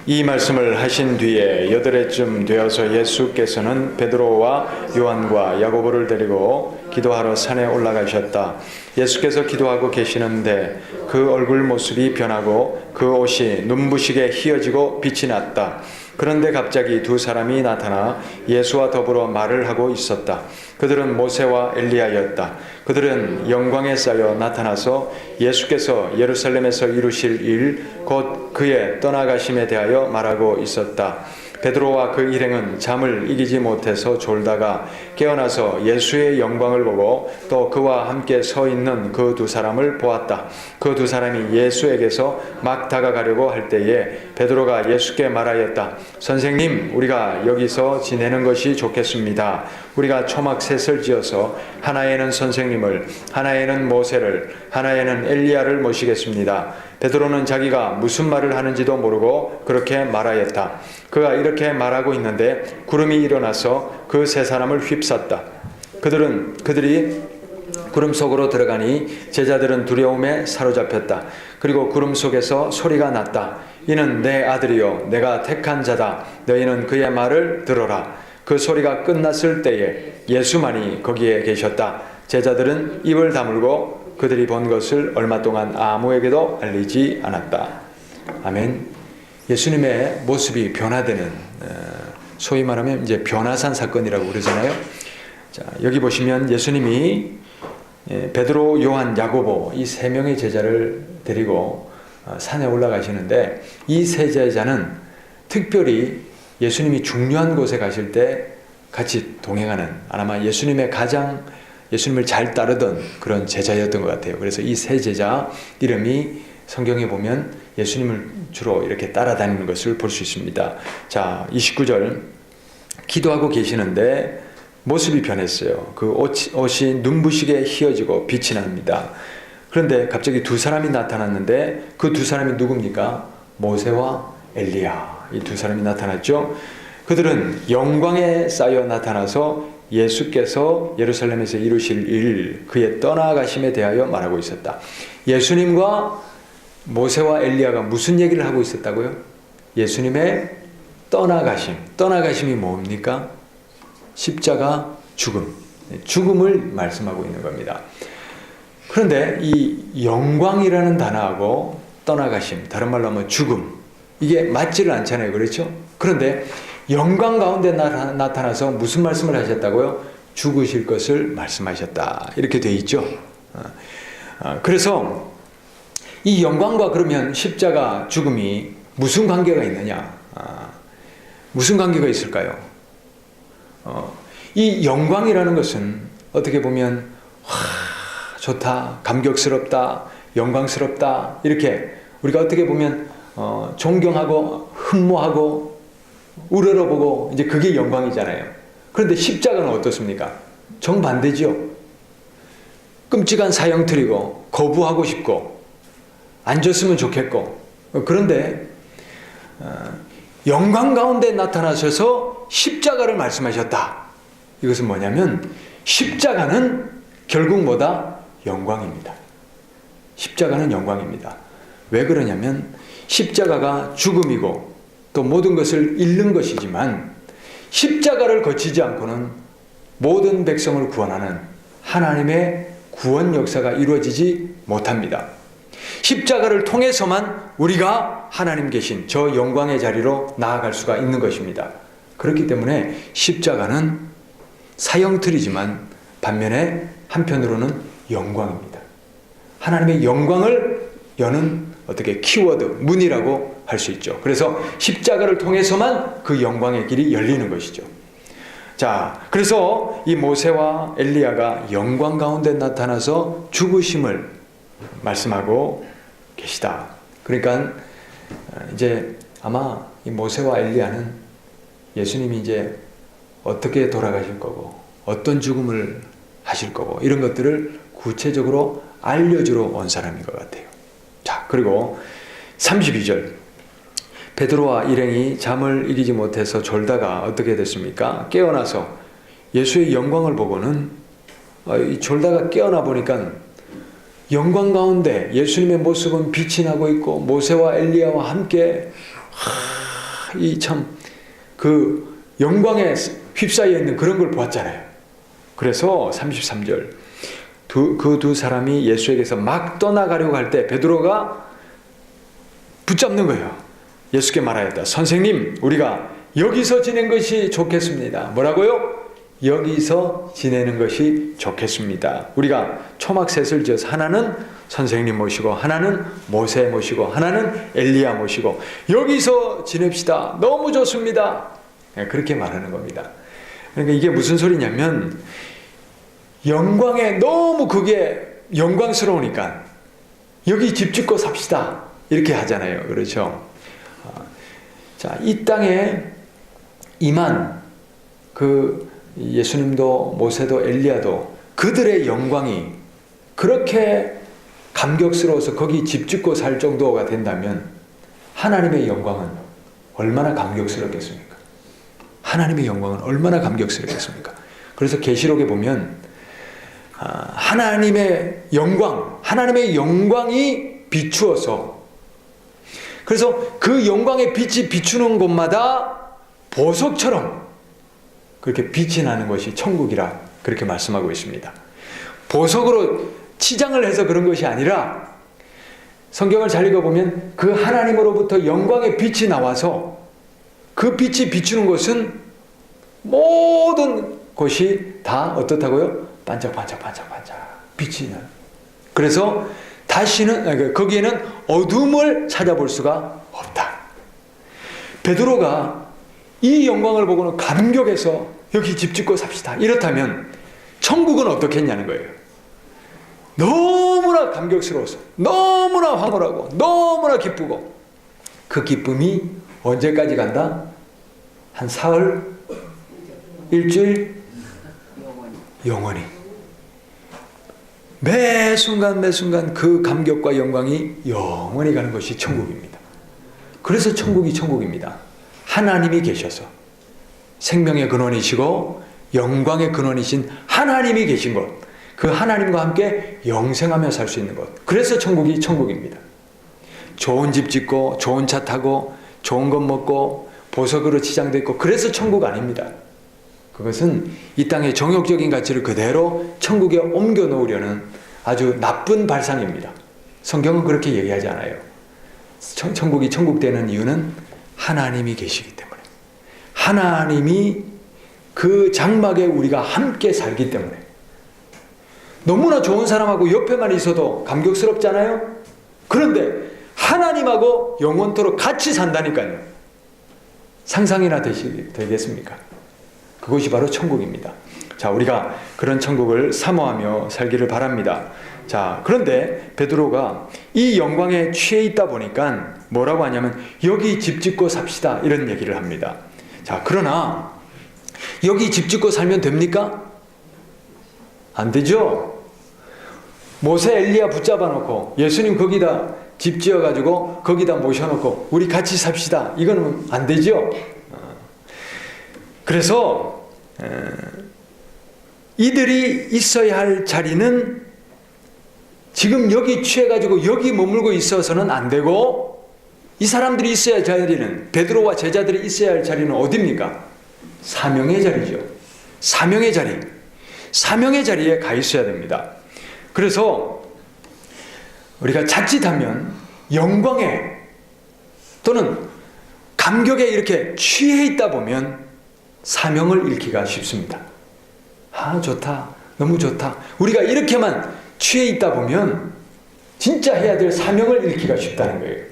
이 말씀을 하신 뒤에 여드레쯤 되어서 예수께서는 베드로와 요한과 야고보를 데리고 기도하러 산에 올라가셨다. 예수께서 기도하고 계시는데 그 얼굴 모습이 변하고 그 옷이 눈부시게 희어지고 빛이 났다. 그런데 갑자기 두 사람이 나타나 예수와 더불어 말을 하고 있었다. 그들은 모세와 엘리야였다. 그들은 영광에 쌓여 나타나서 예수께서 예루살렘에서 이루실 일, 곧 그의 떠나가심에 대하여 말하고 있었다. 베드로와 그 일행은 잠을 이기지 못해서 졸다가 깨어나서 예수의 영광을 보고 또 그와 함께 서 있는 그 두 사람을 보았다. 그 두 사람이 예수에게서 막 다가가려고 할 때에 베드로가 예수께 말하였다. 선생님, 우리가 여기서 지내는 것이 좋겠습니다. 우리가 초막셋을 지어서 하나에는 선생님을, 하나에는 모세를, 하나에는 엘리야를 모시겠습니다. 베드로는 자기가 무슨 말을 하는지도 모르고 그렇게 말하였다. 그가 이렇게 말하고 있는데 구름이 일어나서 그 세 사람을 휩쌌다. 그들이 구름 속으로 들어가니 제자들은 두려움에 사로잡혔다. 그리고 구름 속에서 소리가 났다. 이는 내 아들이요 내가 택한 자다. 너희는 그의 말을 들어라. 그 소리가 끝났을 때에 예수만이 거기에 계셨다. 제자들은 입을 다물고 그들이 본 것을 얼마 동안 아무에게도 알리지 않았다. 아멘. 예수님의 모습이 변화되는, 소위 말하면 이제 변화산 사건이라고 그러잖아요. 자, 여기 보시면 예수님이 베드로, 요한, 야고보 이 세 명의 제자를 데리고 산에 올라가시는데 이 세 제자는 특별히 예수님이 중요한 곳에 가실 때 같이 동행하는, 아마 예수님의 가장 예수님을 잘 따르던 그런 제자였던 것 같아요. 그래서 이 세 제자 이름이 성경에 보면 예수님을 주로 이렇게 따라다니는 것을 볼 수 있습니다. 자, 29절 기도하고 계시는데 모습이 변했어요. 그 옷이 눈부시게 희어지고 빛이 납니다. 그런데 갑자기 두 사람이 나타났는데 그 두 사람이 누굽니까? 모세와 엘리야, 이 두 사람이 나타났죠. 그들은 영광에 쌓여 나타나서 예수께서 예루살렘에서 이루실 일, 그의 떠나가심에 대하여 말하고 있었다. 예수님과 모세와 엘리야가 무슨 얘기를 하고 있었다고요? 예수님의 떠나가심. 떠나가심이 뭡니까? 십자가, 죽음을 말씀하고 있는 겁니다. 그런데 이 영광이라는 단어하고 떠나가심, 다른 말로 하면 죽음, 이게 맞지를 않잖아요. 그렇죠? 그런데 영광 가운데 나타나서 무슨 말씀을 하셨다고요? 죽으실 것을 말씀하셨다. 이렇게 돼 있죠. 그래서 이 영광과 그러면 십자가, 죽음이 무슨 관계가 있느냐? 무슨 관계가 있을까요? 이 영광이라는 것은 어떻게 보면 좋다, 감격스럽다, 영광스럽다, 이렇게 우리가 어떻게 보면 존경하고 흠모하고 우러러보고 이제 그게 영광이잖아요. 그런데 십자가는 어떻습니까? 정반대죠. 끔찍한 사형틀이고 거부하고 싶고 안 줬으면 좋겠고, 그런데 영광 가운데 나타나셔서 십자가를 말씀하셨다. 이것은 뭐냐면 십자가는 결국 뭐다? 영광입니다. 십자가는 영광입니다. 왜 그러냐면 십자가가 죽음이고 또 모든 것을 잃는 것이지만 십자가를 거치지 않고는 모든 백성을 구원하는 하나님의 구원 역사가 이루어지지 못합니다. 십자가를 통해서만 우리가 하나님 계신 저 영광의 자리로 나아갈 수가 있는 것입니다. 그렇기 때문에 십자가는 사형틀이지만 반면에 한편으로는 영광입니다. 하나님의 영광을 여는 어떻게 키워드, 문이라고 할 수 있죠. 그래서 십자가를 통해서만 그 영광의 길이 열리는 것이죠. 자, 그래서 이 모세와 엘리야가 영광 가운데 나타나서 죽으심을 말씀하고 계시다. 그러니까 이제 아마 이 모세와 엘리야는 예수님이 이제 어떻게 돌아가실 거고 어떤 죽음을 하실 거고 이런 것들을 구체적으로 알려주러 온 사람인 것 같아요. 자, 그리고 32절 베드로와 일행이 잠을 이기지 못해서 졸다가 어떻게 됐습니까? 깨어나서 예수의 영광을 보고는 졸다가 깨어나 보니까 영광 가운데 예수님의 모습은 빛이 나고 있고 모세와 엘리야와 함께 이 참 그 영광에 휩싸여 있는 그런 걸 보았잖아요. 그래서 33절 그 두 사람이 예수에게서 막 떠나가려고 할 때 베드로가 붙잡는 거예요. 예수께 말하였다. 선생님, 우리가 여기서 지낸 것이 좋겠습니다. 뭐라고요? 여기서 지내는 것이 좋겠습니다. 우리가 초막셋을 지어서 하나는 선생님 모시고 하나는 모세 모시고 하나는 엘리야 모시고 여기서 지냅시다. 너무 좋습니다. 그렇게 말하는 겁니다. 그러니까 이게 무슨 소리냐면 영광에 너무 그게 영광스러우니까 여기 집 짓고 삽시다. 이렇게 하잖아요. 그렇죠? 자, 이 땅에 임한 그 예수님도 모세도 엘리야도 그들의 영광이 그렇게 감격스러워서 거기 집 짓고 살 정도가 된다면 하나님의 영광은 얼마나 감격스럽겠습니까? 하나님의 영광은 얼마나 감격스럽겠습니까? 그래서 계시록에 보면 하나님의 영광이 비추어서 그래서 그 영광의 빛이 비추는 곳마다 보석처럼 그렇게 빛이 나는 것이 천국이라 그렇게 말씀하고 있습니다. 보석으로 치장을 해서 그런 것이 아니라 성경을 잘 읽어보면 그 하나님으로부터 영광의 빛이 나와서 그 빛이 비추는 것은 모든 곳이 다 어떻다고요? 반짝반짝 빛이 나요. 그래서 다시는 거기에는 어둠을 찾아볼 수가 없다. 베드로가 이 영광을 보고는 감격해서 여기 집 짓고 삽시다. 이렇다면 천국은 어떻겠냐는 거예요. 너무나 감격스러워서 너무나 황홀하고 너무나 기쁘고 그 기쁨이 언제까지 간다? 한 사흘? 일주일? 영원히. 매 순간 그 감격과 영광이 영원히 가는 것이 천국입니다. 그래서 천국이 천국입니다. 하나님이 계셔서 생명의 근원이시고 영광의 근원이신 하나님이 계신 것, 그 하나님과 함께 영생하며 살 수 있는 것, 그래서 천국이 천국입니다. 좋은 집 짓고 좋은 차 타고 좋은 것 먹고 보석으로 치장되어 있고 그래서 천국 아닙니다. 그것은 이 땅의 정욕적인 가치를 그대로 천국에 옮겨 놓으려는 아주 나쁜 발상입니다. 성경은 그렇게 얘기하지 않아요. 천국이 천국 되는 이유는 하나님이 계시기 때문에, 하나님이 그 장막에 우리가 함께 살기 때문에. 너무나 좋은 사람하고 옆에만 있어도 감격스럽잖아요. 그런데 하나님하고 영원토록 같이 산다니까요. 상상이나 되겠습니까? 그것이 바로 천국입니다. 자, 우리가 그런 천국을 사모하며 살기를 바랍니다. 자, 그런데 베드로가 이 영광에 취해 있다 보니까 뭐라고 하냐면 여기 집 짓고 삽시다 이런 얘기를 합니다. 자, 그러나 여기 집 짓고 살면 됩니까? 안 되죠. 모세 엘리야 붙잡아 놓고 예수님 거기다 집 지어가지고 거기다 모셔놓고 우리 같이 삽시다, 이거는 안 되죠. 그래서 이들이 있어야 할 자리는 지금 여기 취해가지고 여기 머물고 있어서는 안 되고, 이 사람들이 있어야 할 자리는, 베드로와 제자들이 있어야 할 자리는 어디입니까? 사명의 자리죠. 사명의 자리. 사명의 자리에 가 있어야 됩니다. 그래서 우리가 자칫하면 영광에 또는 감격에 이렇게 취해 있다 보면 사명을 잃기가 쉽습니다. 아, 좋다. 너무 좋다. 우리가 이렇게만 취해 있다 보면 진짜 해야 될 사명을 잃기가 쉽다는 거예요.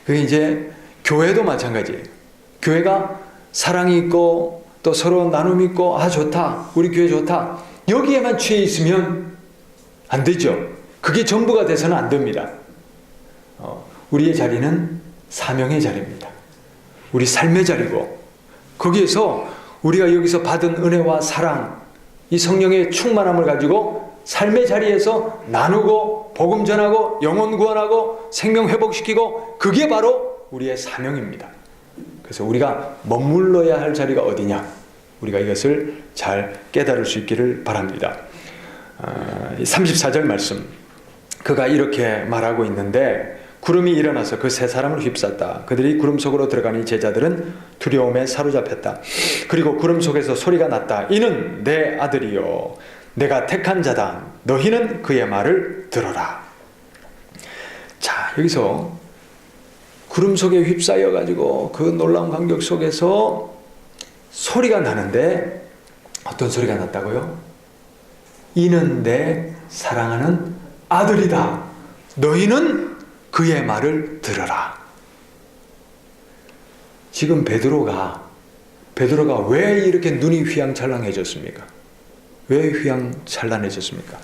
그게 이제 교회도 마찬가지예요. 교회가 사랑이 있고 또 서로 나눔이 있고, 아, 좋다. 우리 교회 좋다. 여기에만 취해 있으면 안 되죠. 그게 전부가 돼서는 안 됩니다. 우리의 자리는 사명의 자리입니다. 우리 삶의 자리고, 거기에서 우리가 여기서 받은 은혜와 사랑, 이 성령의 충만함을 가지고 삶의 자리에서 나누고 복음 전하고 영혼 구원하고 생명 회복시키고, 그게 바로 우리의 사명입니다. 그래서 우리가 머물러야 할 자리가 어디냐, 우리가 이것을 잘 깨달을 수 있기를 바랍니다. 34절 말씀, 그가 이렇게 말하고 있는데 구름이 일어나서 그 세 사람을 휩쌌다. 그들이 구름 속으로 들어가니 제자들은 두려움에 사로잡혔다. 그리고 구름 속에서 소리가 났다. 이는 내 아들이요 내가 택한 자다. 너희는 그의 말을 들어라. 자, 여기서 구름 속에 휩싸여 가지고 그 놀라운 광경 속에서 소리가 나는데 어떤 소리가 났다고요? 이는 내 사랑하는 아들이다. 너희는 그의 말을 들어라. 지금 베드로가 왜 이렇게 눈이 휘황찬란해졌습니까? 왜 휘황찬란해졌습니까?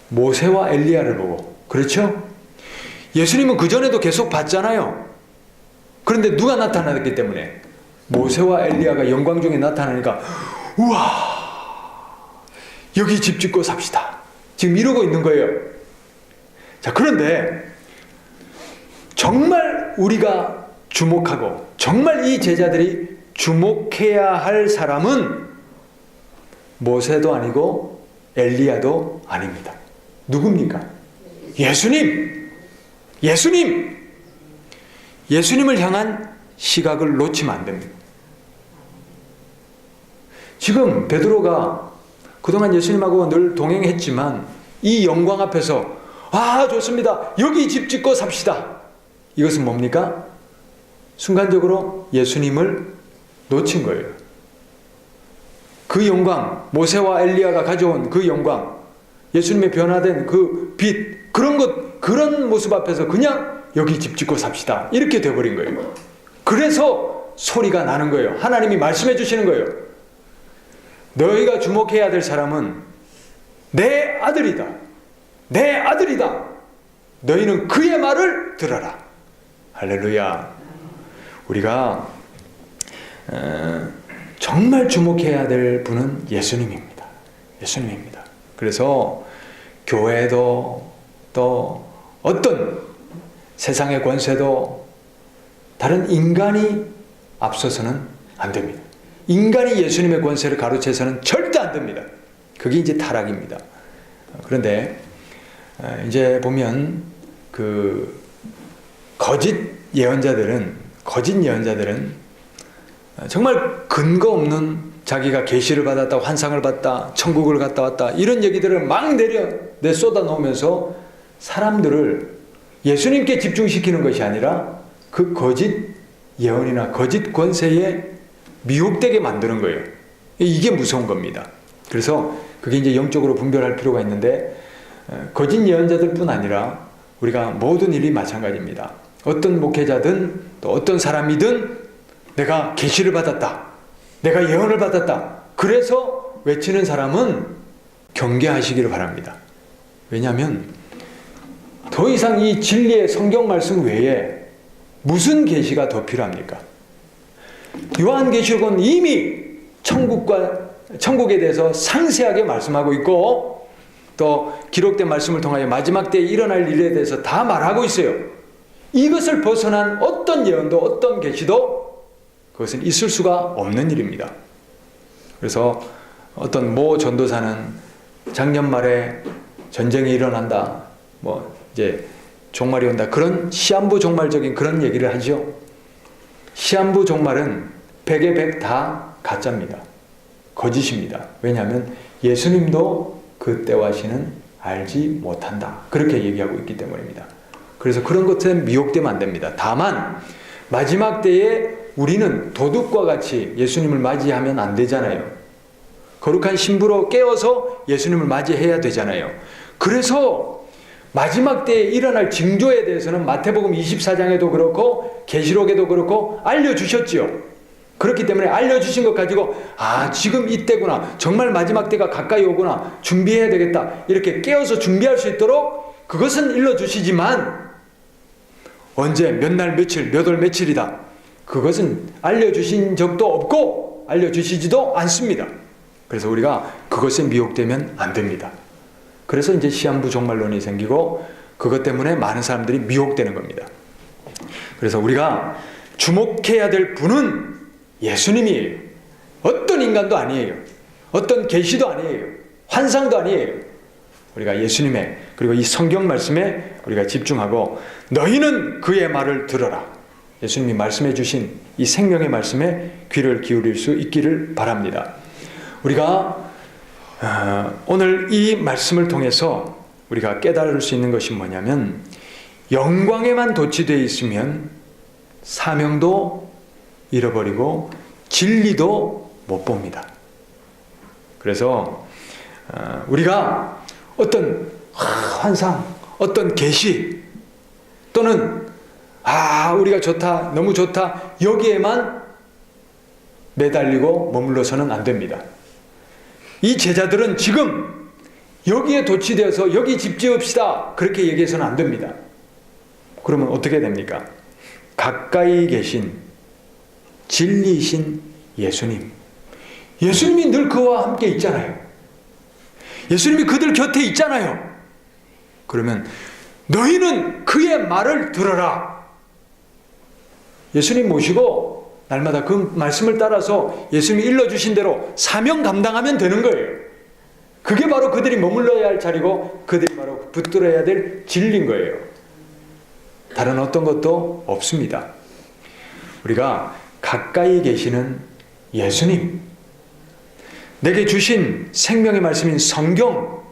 모세와 엘리야를 보고, 그렇죠? 예수님은 그전에도 계속 봤잖아요. 그런데 누가 나타났기 때문에? 모세와 엘리야가 영광 중에 나타나니까 우와, 여기 집 짓고 삽시다. 지금 이러고 있는 거예요. 자, 그런데 정말 우리가 주목하고 정말 이 제자들이 주목해야 할 사람은 모세도 아니고 엘리야도 아닙니다. 누굽니까? 예수님을 향한 시각을 놓치면 안 됩니다. 지금 베드로가 그동안 예수님하고 늘 동행했지만 이 영광 앞에서 좋습니다. 여기 집 짓고 삽시다. 이것은 뭡니까? 순간적으로 예수님을 놓친 거예요. 그 영광, 모세와 엘리야가 가져온 그 영광, 예수님의 변화된 그 빛, 그런 모습 앞에서 그냥 여기 집 짓고 삽시다. 이렇게 돼버린 거예요. 그래서 소리가 나는 거예요. 하나님이 말씀해 주시는 거예요. 너희가 주목해야 될 사람은 내 아들이다. 내 아들이다. 너희는 그의 말을 들어라. 할렐루야. 우리가 정말 주목해야 될 분은 예수님입니다. 예수님입니다. 그래서 교회도 또 어떤 세상의 권세도 다른 인간이 앞서서는 안 됩니다. 인간이 예수님의 권세를 가로채서는 절대 안 됩니다. 그게 이제 타락입니다. 그런데 이제 보면 그 거짓 예언자들은 정말 근거 없는 자기가 계시를 받았다, 환상을 봤다, 천국을 갔다 왔다 이런 얘기들을 막 쏟아 놓으면서 사람들을 예수님께 집중시키는 것이 아니라 그 거짓 예언이나 거짓 권세에 미혹되게 만드는 거예요. 이게 무서운 겁니다. 그래서 그게 이제 영적으로 분별할 필요가 있는데 거짓 예언자들뿐 아니라 우리가 모든 일이 마찬가지입니다. 어떤 목회자든 또 어떤 사람이든 내가 계시를 받았다, 내가 예언을 받았다, 그래서 외치는 사람은 경계하시기를 바랍니다. 왜냐하면 더 이상 이 진리의 성경 말씀 외에 무슨 계시가 더 필요합니까? 요한계시록은 이미 천국에 대해서 상세하게 말씀하고 있고 또 기록된 말씀을 통하여 마지막 때에 일어날 일에 대해서 다 말하고 있어요. 이것을 벗어난 어떤 예언도 어떤 계시도 그것은 있을 수가 없는 일입니다. 그래서 어떤 모 전도사는 작년 말에 전쟁이 일어난다, 이제 종말이 온다, 그런 시한부 종말적인 그런 얘기를 하죠. 시한부 종말은 100의 100 다 가짜입니다. 거짓입니다. 왜냐하면 예수님도 그 때와 시는 알지 못한다, 그렇게 얘기하고 있기 때문입니다. 그래서 그런 것에 미혹되면 안 됩니다. 다만 마지막 때에 우리는 도둑과 같이 예수님을 맞이하면 안 되잖아요. 거룩한 신부로 깨어서 예수님을 맞이해야 되잖아요. 그래서 마지막 때에 일어날 징조에 대해서는 마태복음 24장에도 그렇고 계시록에도 그렇고 알려주셨지요. 그렇기 때문에 알려주신 것 가지고 지금 이때구나, 정말 마지막 때가 가까이 오구나, 준비해야 되겠다, 이렇게 깨어서 준비할 수 있도록 그것은 일러주시지만 언제 몇 날 며칠 몇 월 며칠이다, 그것은 알려주신 적도 없고 알려주시지도 않습니다. 그래서 우리가 그것에 미혹되면 안 됩니다. 그래서 이제 시한부 종말론이 생기고 그것 때문에 많은 사람들이 미혹되는 겁니다. 그래서 우리가 주목해야 될 분은 예수님이에요. 어떤 인간도 아니에요. 어떤 계시도 아니에요. 환상도 아니에요. 우리가 예수님의, 그리고 이 성경 말씀에 우리가 집중하고 너희는 그의 말을 들어라. 예수님이 말씀해 주신 이 생명의 말씀에 귀를 기울일 수 있기를 바랍니다. 우리가 오늘 이 말씀을 통해서 우리가 깨달을 수 있는 것이 뭐냐면 영광에만 도취되어 있으면 사명도 잃어버리고 진리도 못 봅니다. 그래서 우리가 어떤 환상, 어떤 계시 또는 우리가 좋다, 너무 좋다 여기에만 매달리고 머물러서는 안 됩니다. 이 제자들은 지금 여기에 도취되어서 여기 집 지읍시다 그렇게 얘기해서는 안 됩니다. 그러면 어떻게 됩니까? 가까이 계신 진리이신 예수님, 예수님이 늘 그와 함께 있잖아요. 예수님이 그들 곁에 있잖아요. 그러면 너희는 그의 말을 들어라. 예수님 모시고 날마다 그 말씀을 따라서 예수님이 일러주신 대로 사명 감당하면 되는 거예요. 그게 바로 그들이 머물러야 할 자리고 그들이 바로 붙들어야 될 진리인 거예요. 다른 어떤 것도 없습니다. 우리가 가까이 계시는 예수님, 내게 주신 생명의 말씀인 성경,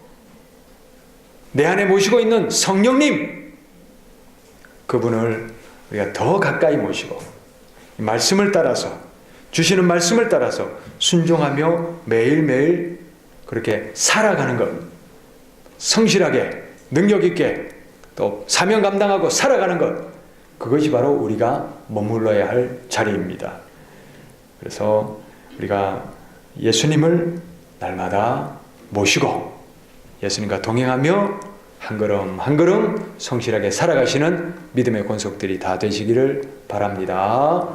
내 안에 모시고 있는 성령님, 그분을 우리가 더 가까이 모시고 말씀을 따라서 주시는 말씀을 따라서 순종하며 매일매일 그렇게 살아가는 것, 성실하게 능력 있게 또 사명 감당하고 살아가는 것, 그것이 바로 우리가 머물러야 할 자리입니다. 그래서 우리가 예수님을 날마다 모시고 예수님과 동행하며 한 걸음 한 걸음 성실하게 살아가시는 믿음의 권속들이 다 되시기를 바랍니다.